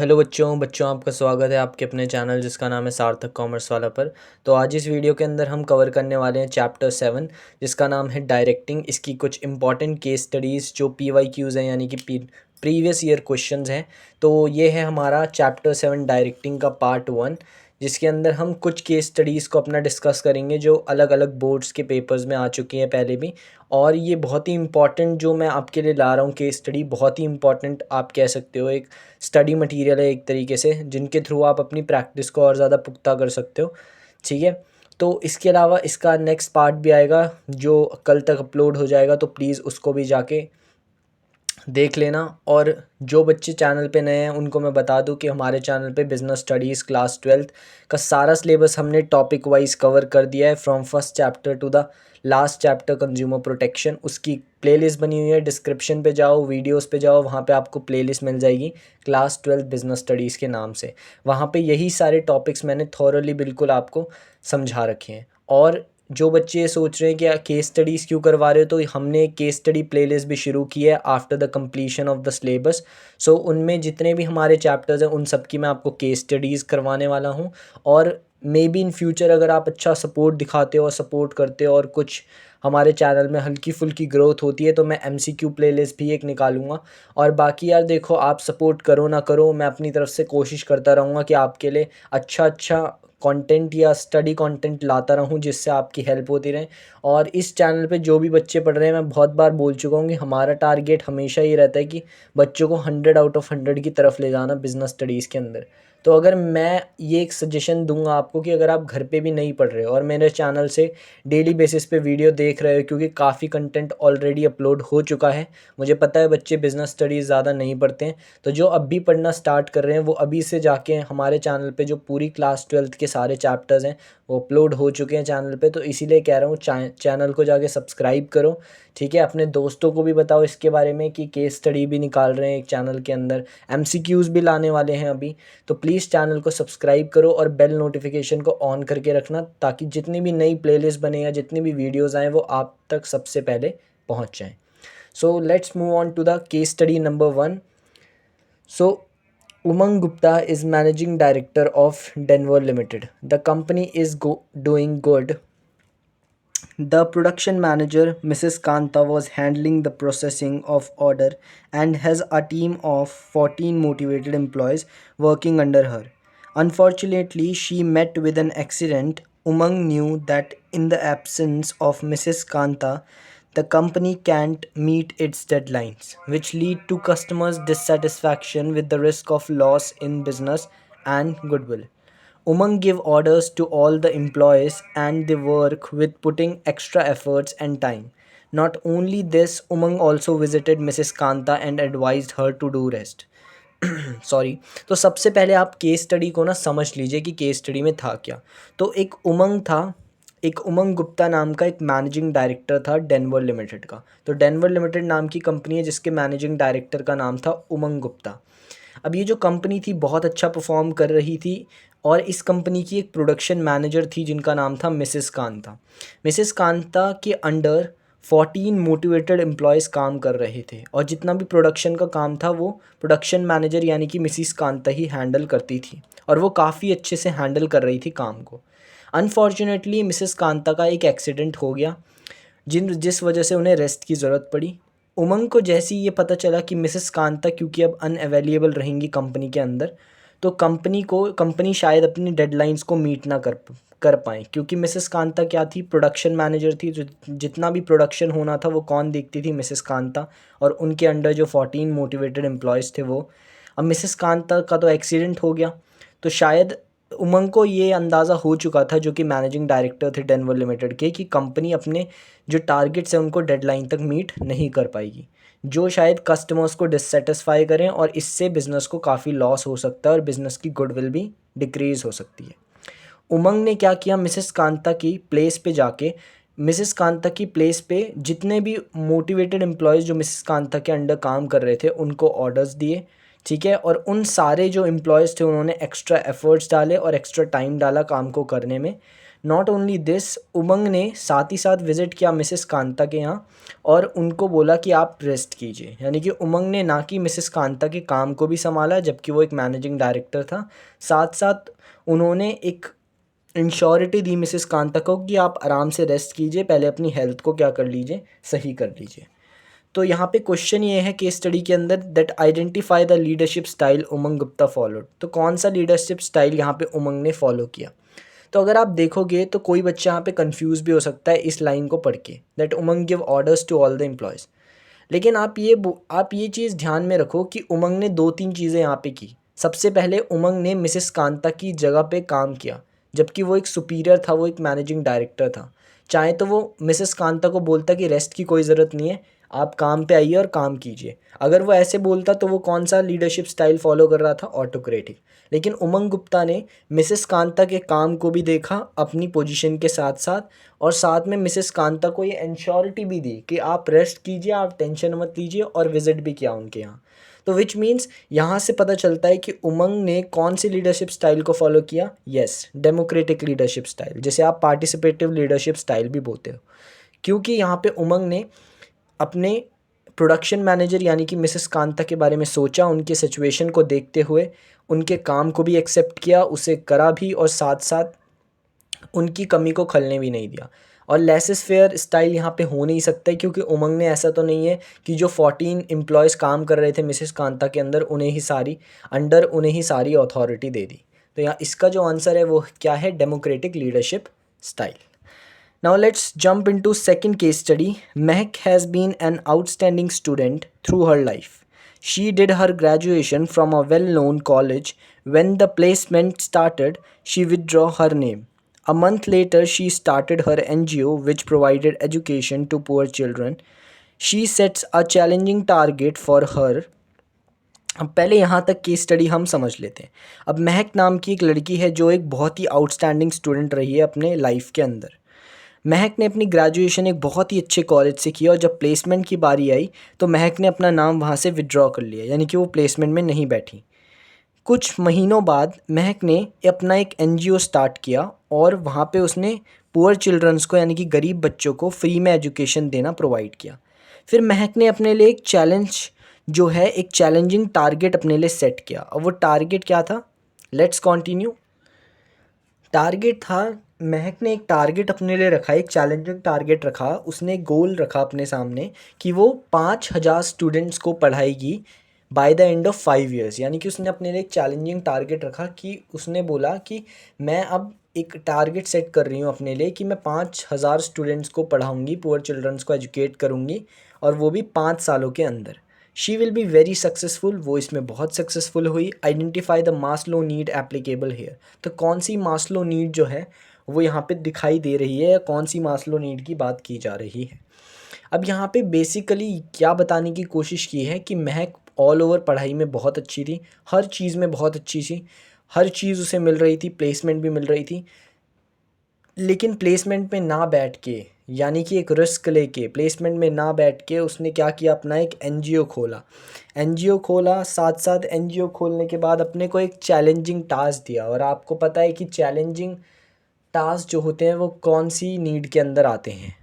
Hello बच्चों बच्चों आपका स्वागत है आपके अपने चैनल जिसका नाम है सार्थक कॉमर्स वाला पर। तो आज इस वीडियो के अंदर हम कवर करने वाले हैं चैप्टर 7 जिसका नाम है डायरेक्टिंग। इसकी कुछ इंपॉर्टेंट केस स्टडीज़ जो PYQs हैं यानी कि प्रीवियस ईयर क्वेश्चंस हैं। तो ये है हमारा चैप्टर 7 डायरेक्टिंग का पार्ट 1, जिसके अंदर हम कुछ केस स्टडीज़ को अपना डिस्कस करेंगे जो अलग अलग बोर्ड्स के पेपर्स में आ चुकी हैं पहले भी। और ये बहुत ही इंपॉर्टेंट जो मैं आपके लिए ला रहा हूँ केस स्टडी, बहुत ही इंपॉर्टेंट आप कह सकते हो, एक स्टडी मटेरियल है एक तरीके से, जिनके थ्रू आप अपनी प्रैक्टिस को और ज़्यादा पुख्ता कर सकते हो। ठीक है, तो इसके अलावा इसका नेक्स्ट पार्ट भी आएगा जो कल तक अपलोड हो जाएगा, तो प्लीज़ उसको भी जाके देख लेना। और जो बच्चे चैनल पे नए हैं उनको मैं बता दूं कि हमारे चैनल पे बिज़नेस स्टडीज़ क्लास 12th का सारा सिलेबस हमने टॉपिक वाइज कवर कर दिया है, from first chapter two the last chapter consumer protection. उसकी प्लेलिस्ट बनी हुई है, डिस्क्रिप्शन पे जाओ, वीडियोस पे जाओ, वहाँ पे आपको प्लेलिस्ट मिल जाएगी क्लास 12 बिज़नेस स्टडीज़ के नाम से। वहाँ पे यही सारे टॉपिक्स मैंने थॉरली बिल्कुल आपको समझा रखे हैं। और जो बच्चे ये सोच रहे हैं कि केस स्टडीज़ क्यों करवा रहे हो, तो हमने केस स्टडी प्लेलिस्ट भी शुरू की है after the completion of the syllabus. So उनमें जितने भी हमारे चैप्टर्स हैं उन सब की मैं आपको केस स्टडीज़ करवाने वाला हूँ। और मे बी इन फ्यूचर अगर आप अच्छा सपोर्ट दिखाते हो और सपोर्ट करते हो और कुछ हमारे चैनल में हल्की फुल्की ग्रोथ होती है, तो मैं MCQ प्लेलिस्ट भी एक निकालूंगा। और बाकी यार देखो, आप सपोर्ट करो ना करो, मैं अपनी तरफ से कोशिश करता रहूँगा कि आपके लिए अच्छा अच्छा कंटेंट या स्टडी कंटेंट लाता रहूं जिससे आपकी हेल्प होती रहे। और इस चैनल पे जो भी बच्चे पढ़ रहे हैं, मैं बहुत बार बोल चुका हूँ कि हमारा टारगेट हमेशा ये रहता है कि बच्चों को 100 आउट ऑफ 100 की तरफ ले जाना बिज़नेस स्टडीज़ के अंदर। तो अगर मैं ये एक सजेशन दूंगा आपको कि अगर आप घर पे भी नहीं पढ़ रहे हो और मेरे चैनल से डेली बेसिस पे वीडियो देख रहे हो, क्योंकि काफ़ी कंटेंट ऑलरेडी अपलोड हो चुका है, मुझे पता है बच्चे बिज़नेस स्टडीज़ ज़्यादा नहीं पढ़ते हैं, तो जो अभी पढ़ना स्टार्ट कर रहे हैं वो अभी से जाके हमारे चैनल पे जो पूरी क्लास 12th के सारे चैप्टर्स हैं वो अपलोड हो चुके हैं चैनल पे। तो इसीलिए कह रहा हूँ चैनल को जाके सब्सक्राइब करो। ठीक है, अपने दोस्तों को भी बताओ इसके बारे में कि केस स्टडी भी निकाल रहे हैं एक चैनल के अंदर, MCQs भी लाने वाले हैं अभी। तो प्लीज़ चैनल को सब्सक्राइब करो और बेल नोटिफिकेशन को ऑन करके रखना, ताकि जितनी भी नई प्लेलिस्ट बने या जितनी भी वीडियोज़ आएँ वो आप तक सबसे पहले पहुँच जाएँ। So let's move on to the case study number 1. So Umang Gupta is managing director of Denver Limited. The company is doing good. The production manager, Mrs. Kanta, was handling the processing of order and has a team of 14 motivated employees working under her. Unfortunately, she met with an accident. Umang knew that in the absence of Mrs. Kanta, the company can't meet its deadlines, which lead to customers' dissatisfaction with the risk of loss in business and goodwill. Umang give orders to all the employees and they work with putting extra efforts and time. Not only this, Umang also visited Mrs. Kanta and advised her to do rest. Sorry. तो सबसे पहले आप case study को ना समझ लीजिए कि case study में था क्या। तो एक उमंग था, एक उमंग गुप्ता नाम का एक मैनेजिंग डायरेक्टर था डेनवर लिमिटेड का। तो डेनवर लिमिटेड नाम की कंपनी है जिसके मैनेजिंग डायरेक्टर का नाम था उमंग गुप्ता। अब ये जो कंपनी थी बहुत अच्छा परफॉर्म कर रही थी, और इस कंपनी की एक प्रोडक्शन मैनेजर थी जिनका नाम था मिसेस कांता। मिसेस कांता के अंडर 14 मोटिवेटेड एम्प्लॉयज़ काम कर रहे थे, और जितना भी प्रोडक्शन का काम था वो प्रोडक्शन मैनेजर यानी कि मिसेस कांता ही हैंडल करती थी, और वो काफ़ी अच्छे से हैंडल कर रही थी काम को। अनफॉर्चुनेटली मिसेस कांता का एक एक्सीडेंट हो गया जिस वजह से उन्हें रेस्ट की ज़रूरत पड़ी। उमंग को जैसे ही ये पता चला कि मिसेस कांता क्योंकि अब अनअवेलेबल रहेंगी कंपनी के अंदर, तो कंपनी शायद अपनी डेडलाइंस को मीट ना कर पाए, क्योंकि मिसेस कांता क्या थी, प्रोडक्शन मैनेजर थी। जो जितना भी प्रोडक्शन होना था वो कौन देखती थी, मिसेस कांता, और उनके अंडर जो 14 मोटिवेटेड एम्प्लॉयज़ थे वो। अब मिसेस कांता का तो एक्सीडेंट हो गया, तो शायद उमंग को ये अंदाज़ा हो चुका था, जो कि मैनेजिंग डायरेक्टर थे डेनवर लिमिटेड के, कि कंपनी अपने जो टारगेट्स हैं उनको डेडलाइन तक मीट नहीं कर पाएगी, जो शायद कस्टमर्स को डिससेटिस्फाई करें, और इससे बिज़नेस को काफ़ी लॉस हो सकता है और बिज़नेस की गुडविल भी डिक्रीज़ हो सकती है। उमंग ने क्या किया, मिसेस कांता की प्लेस पे जाके, मिसेस कांता की प्लेस पे जितने भी मोटिवेटेड एम्प्लॉयज़ जो मिसेस कांता के अंडर काम कर रहे थे उनको ऑर्डर्स दिए। ठीक है, और उन सारे जो एम्प्लॉयज़ थे उन्होंने एक्स्ट्रा एफर्ट्स डाले और एक्स्ट्रा टाइम डाला काम को करने में। नॉट ओनली दिस, उमंग ने साथ ही साथ विज़िट किया मिसेस कांता के यहाँ और उनको बोला कि आप रेस्ट कीजिए। यानी कि उमंग ने ना कि मिसेस कांता के काम को भी संभाला, जबकि वो एक मैनेजिंग डायरेक्टर था, साथ साथ उन्होंने एक इंश्योरिटी दी मिसेस कांता को कि आप आराम से रेस्ट कीजिए, पहले अपनी हेल्थ को क्या कर लीजिए, सही कर लीजिए। तो यहाँ पे क्वेश्चन ये है केस स्टडी के अंदर, that identify the leadership style Umang Gupta followed. तो कौन सा लीडरशिप स्टाइल यहाँ पे उमंग ने फॉलो किया। तो अगर आप देखोगे तो कोई बच्चा यहाँ पे कंफ्यूज भी हो सकता है इस लाइन को पढ़ के, that Umang give orders to all the employees. लेकिन आप ये चीज़ ध्यान में रखो कि उमंग ने 2-3 चीज़ें यहाँ पे की। सबसे पहले उमंग ने मिसेस कांता की जगह पे काम किया, जबकि वो एक सुपीरियर था, वो एक मैनेजिंग डायरेक्टर था। चाहे तो वो मिसेस कांता को बोलता कि रेस्ट की कोई ज़रूरत नहीं है, आप काम पे आइए और काम कीजिए। अगर वो ऐसे बोलता तो वो कौन सा लीडरशिप स्टाइल फॉलो कर रहा था, ऑटोक्रेटिक। लेकिन उमंग गुप्ता ने मिसेस कांता के काम को भी देखा अपनी पोजीशन के साथ साथ, और साथ में मिसेस कांता को ये इंश्योरिटी भी दी कि आप रेस्ट कीजिए, आप टेंशन मत लीजिए, और विज़िट भी किया उनके यहाँ। तो विच मीन्स यहाँ से पता चलता है कि उमंग ने कौन सी लीडरशिप स्टाइल को फॉलो किया। यस, डेमोक्रेटिक लीडरशिप स्टाइल, जिसे आप पार्टिसिपेटिव लीडरशिप स्टाइल भी बोलते हो। क्योंकि यहाँ पे उमंग ने अपने प्रोडक्शन मैनेजर यानी कि मिसेस कांता के बारे में सोचा, उनके सिचुएशन को देखते हुए उनके काम को भी एक्सेप्ट किया, उसे करा भी, और साथ साथ उनकी कमी को खलने भी नहीं दिया। और लेसेस फेयर स्टाइल यहाँ पे हो नहीं सकता है, क्योंकि उमंग ने ऐसा तो नहीं है कि जो 14 एम्प्लॉयज़ काम कर रहे थे मिसेस कांता के अंदर, उन्हें ही सारी अथॉरिटी दे दी। तो यहाँ इसका जो आंसर है वो क्या है, democratic leadership style. Now let's jump into second case study. Mehak has been an outstanding student through her life. She did her graduation from a well-known college. When the placement started, she withdrew her name. A month later, she started her NGO which provided education to poor children. She sets a challenging target for her. अब पहले यहाँ तक case study हम समझ लेते हैं। अब महक नाम की एक लड़की है जो एक बहुत ही आउटस्टैंडिंग स्टूडेंट रही है अपने लाइफ के अंदर। महक ने अपनी ग्रेजुएशन एक बहुत ही अच्छे कॉलेज से किया, और जब प्लेसमेंट की बारी आई तो महक ने अपना नाम वहाँ से विड्रॉ कर लिया, यानी कि वो प्लेसमेंट में नहीं बैठी। कुछ महीनों बाद महक ने अपना एक एनजीओ स्टार्ट किया, और वहाँ पे उसने पुअर चिल्ड्रंस को यानी कि गरीब बच्चों को फ्री में एजुकेशन देना प्रोवाइड किया। फिर महक ने अपने लिए एक चैलेंजिंग टारगेट अपने लिए सेट किया। और वो टारगेट क्या था, लेट्स कंटिन्यू। टारगेट था, महक ने एक टारगेट अपने लिए रखा, एक चैलेंजिंग टारगेट रखा, उसने गोल रखा अपने सामने कि वो 5000 स्टूडेंट्स को पढ़ाएगी by the end of 5 years. यानी कि उसने अपने लिए एक चैलेंजिंग टारगेट रखा कि उसने बोला कि मैं अब एक टारगेट सेट कर रही हूँ अपने लिए कि मैं 5000 स्टूडेंट्स को पढ़ाऊँगी, पुअर चिल्ड्रंस को एजुकेट करूँगी, और वो भी 5 सालों के अंदर। She will be very successful, वो इसमें बहुत सक्सेसफुल हुई। Identify the Maslow need applicable here. तो कौन सी मास्लो नीड जो है वो यहाँ पे दिखाई दे रही है, या कौन सी मास्लो नीड की बात की जा रही है। अब यहाँ पे बेसिकली क्या बताने की कोशिश की है कि महक ऑल ओवर पढ़ाई में बहुत अच्छी थी, हर चीज़ में बहुत अच्छी थी, हर चीज़ उसे मिल रही थी, प्लेसमेंट भी मिल रही थी। लेकिन प्लेसमेंट में ना बैठ के, यानी कि एक रिस्क लेके प्लेसमेंट में ना बैठ के उसने क्या किया, अपना एक एनजीओ खोला। साथ साथ एनजीओ खोलने के बाद अपने को एक चैलेंजिंग टास्क दिया। और आपको पता है कि चैलेंजिंग टास्क जो होते हैं वो कौन सी नीड के अंदर आते हैं।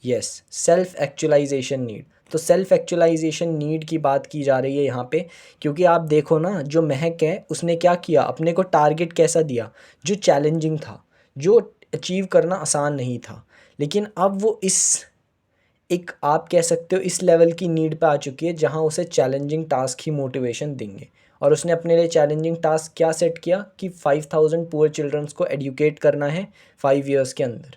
Yes, self actualisation need. तो सेल्फ एक्चुअलाइजेशन नीड की बात की जा रही है यहाँ पे, क्योंकि आप देखो ना, जो महक है उसने क्या किया, अपने को टारगेट कैसा दिया, जो चैलेंजिंग था, जो अचीव करना आसान नहीं था। लेकिन अब वो एक आप कह सकते हो इस लेवल की नीड पे आ चुकी है जहाँ उसे चैलेंजिंग टास्क ही मोटिवेशन देंगे। और उसने अपने लिए चैलेंजिंग टास्क क्या सेट किया कि 5000 पुअर चिल्ड्रंस को एडुकेट करना है 5 ईयर्स के अंदर।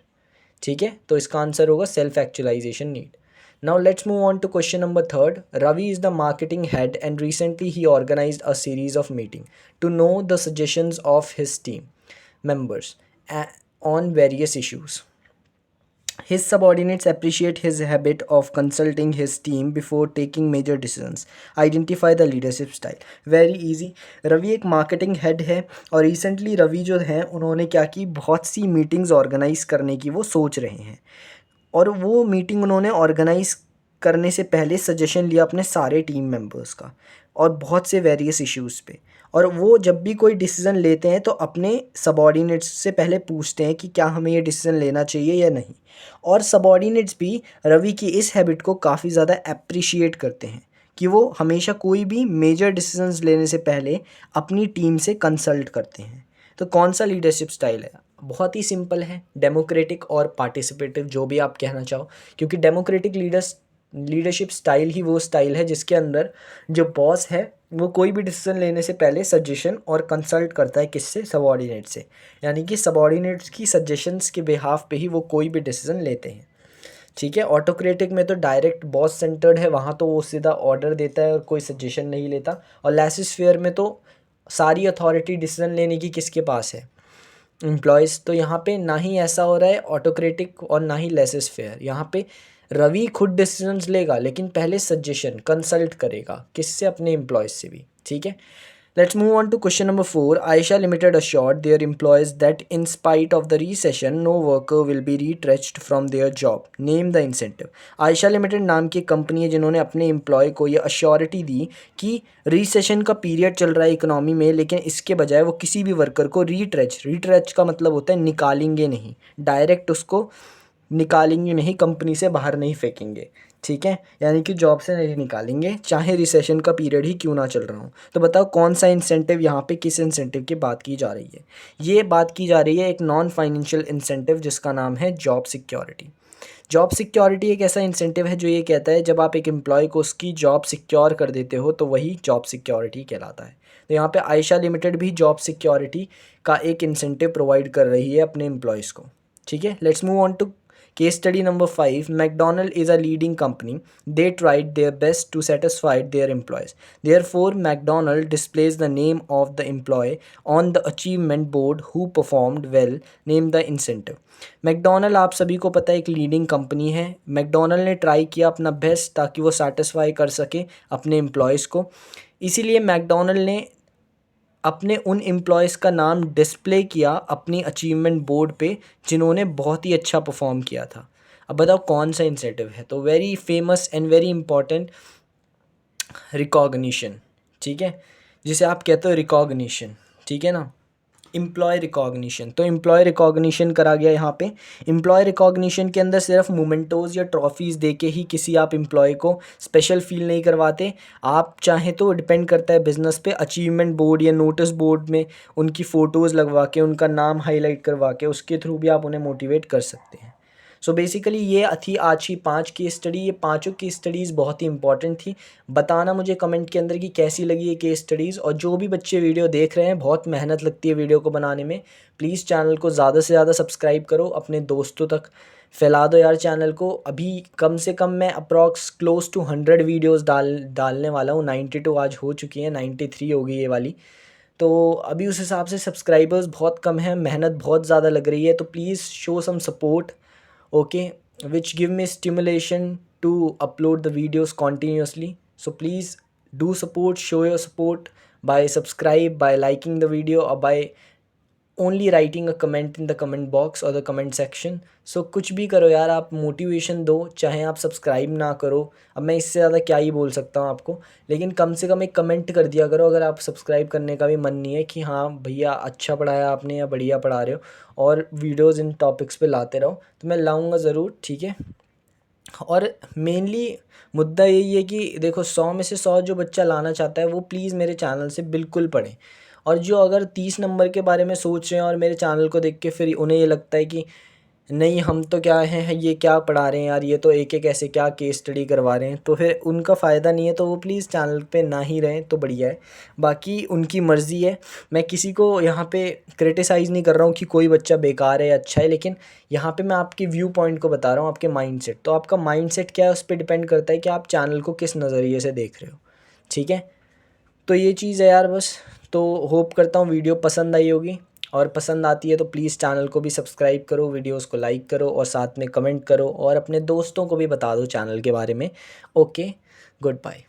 ठीक है, तो इसका आंसर होगा self actualisation need. Now let's move on to question number 3. Ravi is the marketing head and recently he organized a series of meeting to know the suggestions of his team members on various issues. His subordinates appreciate his habit of consulting his team before taking major decisions. Identify the leadership style. Very easy. Ravi एक marketing head है, और recently Ravi जो है उन्होंने क्या की, बहुत सी meetings organise करने की वो सोच रहे हैं। और वो मीटिंग उन्होंने ऑर्गेनाइज करने से पहले सजेशन लिया अपने सारे टीम मेंबर्स का, और बहुत से वेरियस इश्यूज़ पे। और वो जब भी कोई डिसीज़न लेते हैं तो अपने सबॉर्डिनेट्स से पहले पूछते हैं कि क्या हमें ये डिसीज़न लेना चाहिए या नहीं। और सबॉर्डिनेट्स भी रवि की इस हैबिट को काफ़ी ज़्यादा अप्रिशिएट करते हैं कि वो हमेशा कोई भी मेजर डिसीजंस लेने से पहले अपनी टीम से कंसल्ट करते हैं। तो कौन सा लीडरशिप स्टाइल है? बहुत ही सिंपल है, डेमोक्रेटिक और पार्टिसिपेटिव, जो भी आप कहना चाहो, क्योंकि डेमोक्रेटिक लीडरशिप स्टाइल ही वो स्टाइल है जिसके अंदर जो बॉस है वो कोई भी डिसीजन लेने से पहले सजेशन और कंसल्ट करता है, किससे? सबॉर्डिनेट से। यानी कि सबॉर्डिनेट्स की सजेशंस के बिहाफ पे ही वो कोई भी डिसीजन लेते हैं। ठीक है। ऑटोक्रेटिक में तो डायरेक्ट बॉस सेंटर्ड है, वहाँ तो वो सीधा ऑर्डर देता है और कोई सजेशन नहीं लेता। और लेसिस-फेयर में तो सारी अथॉरिटी डिसीजन लेने की किसके पास है? एम्प्लॉयज़। तो यहाँ पे ना ही ऐसा हो रहा है ऑटोक्रेटिक और ना ही लेसिस-फेयर। यहाँ पे रवि खुद डिसीजंस लेगा लेकिन पहले सजेशन कंसल्ट करेगा, किससे? अपने एम्प्लॉयज़ से भी। ठीक है। Let's move on to question number 4. Aisha Limited assured their employees that in spite of the recession, no worker will be retrenched from their job. Name the incentive. Aisha Limited नाम की company है जिन्होंने अपने employ को ये assurity दी कि recession का period चल रहा है इकोनॉमी में, लेकिन इसके बजाय वो किसी भी वर्कर को रीट्रेच का मतलब होता है निकालेंगे नहीं, डायरेक्ट उसको निकालेंगे नहीं, कंपनी से बाहर नहीं फेंकेंगे। ठीक है। यानी कि जॉब से नहीं निकालेंगे, चाहे रिसेशन का पीरियड ही क्यों ना चल रहा हो। तो बताओ कौन सा इंसेंटिव, यहाँ पे किस इंसेंटिव की बात की जा रही है? ये बात की जा रही है एक नॉन फाइनेंशियल इंसेंटिव जिसका नाम है जॉब सिक्योरिटी। जॉब सिक्योरिटी एक ऐसा इंसेंटिव है जो ये कहता है जब आप एक एम्प्लॉय को उसकी जॉब सिक्योर कर देते हो तो वही जॉब सिक्योरिटी कहलाता है। तो यहाँ पे आयशा लिमिटेड भी जॉब सिक्योरिटी का एक इंसेंटिव प्रोवाइड कर रही है अपने एम्प्लॉयज़ को। ठीक है। Let's move on to case study number 5. McDonald's is a leading company. They tried their best to satisfy their employees. Therefore, McDonald's displays the name of the employee on the achievement board who performed well. Name the incentive. McDonald आप सभी को पता है एक leading company है। McDonald ने try किया अपना बेस्ट ताकि वो सेटिस्फाई कर सके अपने एम्प्लॉयज़ को, इसीलिए मैकडोनल्ड ने अपने उन एम्प्लॉयज़ का नाम डिस्प्ले किया अपनी अचीवमेंट बोर्ड पे जिन्होंने बहुत ही अच्छा परफॉर्म किया था। अब बताओ कौन सा इंसेंटिव है? तो very famous and very important, recognition. ठीक है, जिसे आप कहते हो रिकॉग्निशन। ठीक है ना, एम्प्लॉय रिकॉग्निशन। तो एम्प्लॉय रिकॉग्निशन करा गया यहाँ पे। एम्प्लॉय रिकॉग्निशन के अंदर सिर्फ मोमेंटोज़ या ट्रॉफीज़ दे के ही किसी आप एम्प्लॉय को स्पेशल फील नहीं करवाते। आप चाहें तो डिपेंड करता है बिज़नेस पे, अचीवमेंट बोर्ड या नोटिस बोर्ड में उनकी फ़ोटोज़ लगवा के, उनका नाम हाईलाइट करवा के, उसके थ्रू भी आप उन्हें मोटिवेट कर सकते हैं। सो बेसिकली ये थी आज की 5 केस स्टडी। ये पाँचों केस स्टडीज़ बहुत ही इंपॉर्टेंट थी। बताना मुझे कमेंट के अंदर कि कैसी लगी ये केस स्टडीज़। और जो भी बच्चे वीडियो देख रहे हैं, बहुत मेहनत लगती है वीडियो को बनाने में, प्लीज़ चैनल को ज़्यादा से ज़्यादा सब्सक्राइब करो, अपने दोस्तों तक फैला दो यार चैनल को। अभी कम से कम मैं अप्रॉक्स क्लोज टू 100 वीडियोज़ डालने वाला हूँ। 92 आज हो चुकी हैं, 93 होगी ये वाली। तो अभी उस हिसाब से सब्सक्राइबर्स बहुत कम हैं, मेहनत बहुत ज़्यादा लग रही है। तो please show some support, okay, which give me stimulation to upload the videos continuously. So please do support, show your support by subscribe, by liking the video, or by only writing a comment in the comment box or the comment section. So कुछ भी करो यार, आप motivation दो, चाहे आप subscribe ना करो। अब मैं इससे ज़्यादा क्या ही बोल सकता हूँ आपको, लेकिन कम से कम एक कमेंट कर दिया करो अगर आप सब्सक्राइब करने का भी मन नहीं है कि हाँ भैया अच्छा पढ़ाया आपने या बढ़िया पढ़ा रहे हो, और वीडियोज़ इन टॉपिक्स पे लाते रहो। तो मैं लाऊँगा ज़रूर। ठीक है। और मेनली मुद्दा यही है कि देखो 100 में से 100 जो बच्चा लाना चाहता है वो प्लीज़ मेरे चैनल से बिल्कुल पढ़ें। और जो अगर 30 नंबर के बारे में सोच रहे हैं और मेरे चैनल को देख के फिर उन्हें ये लगता है कि नहीं हम तो क्या हैं, ये क्या पढ़ा रहे हैं यार, ये तो एक एक ऐसे क्या केस स्टडी करवा रहे हैं, तो फिर उनका फ़ायदा नहीं है। तो वो प्लीज़ चैनल पे ना ही रहें तो बढ़िया है। बाकी उनकी मर्ज़ी है, मैं किसी को यहाँ पे क्रिटिसाइज़ नहीं कर रहा हूँ कि कोई बच्चा बेकार है अच्छा है, लेकिन यहाँ पे मैं आपके व्यू पॉइंट को बता रहा हूँ, आपके माइंडसेट। तो आपका माइंडसेट क्या है उस पर डिपेंड करता है कि आप चैनल को किस नज़रिए से देख रहे हो। ठीक है, तो ये चीज़ है यार बस। तो होप करता हूँ वीडियो पसंद आई होगी, और पसंद आती है तो प्लीज़ चैनल को भी सब्सक्राइब करो, वीडियोस को लाइक करो और साथ में कमेंट करो, और अपने दोस्तों को भी बता दो चैनल के बारे में। Okay, good bye.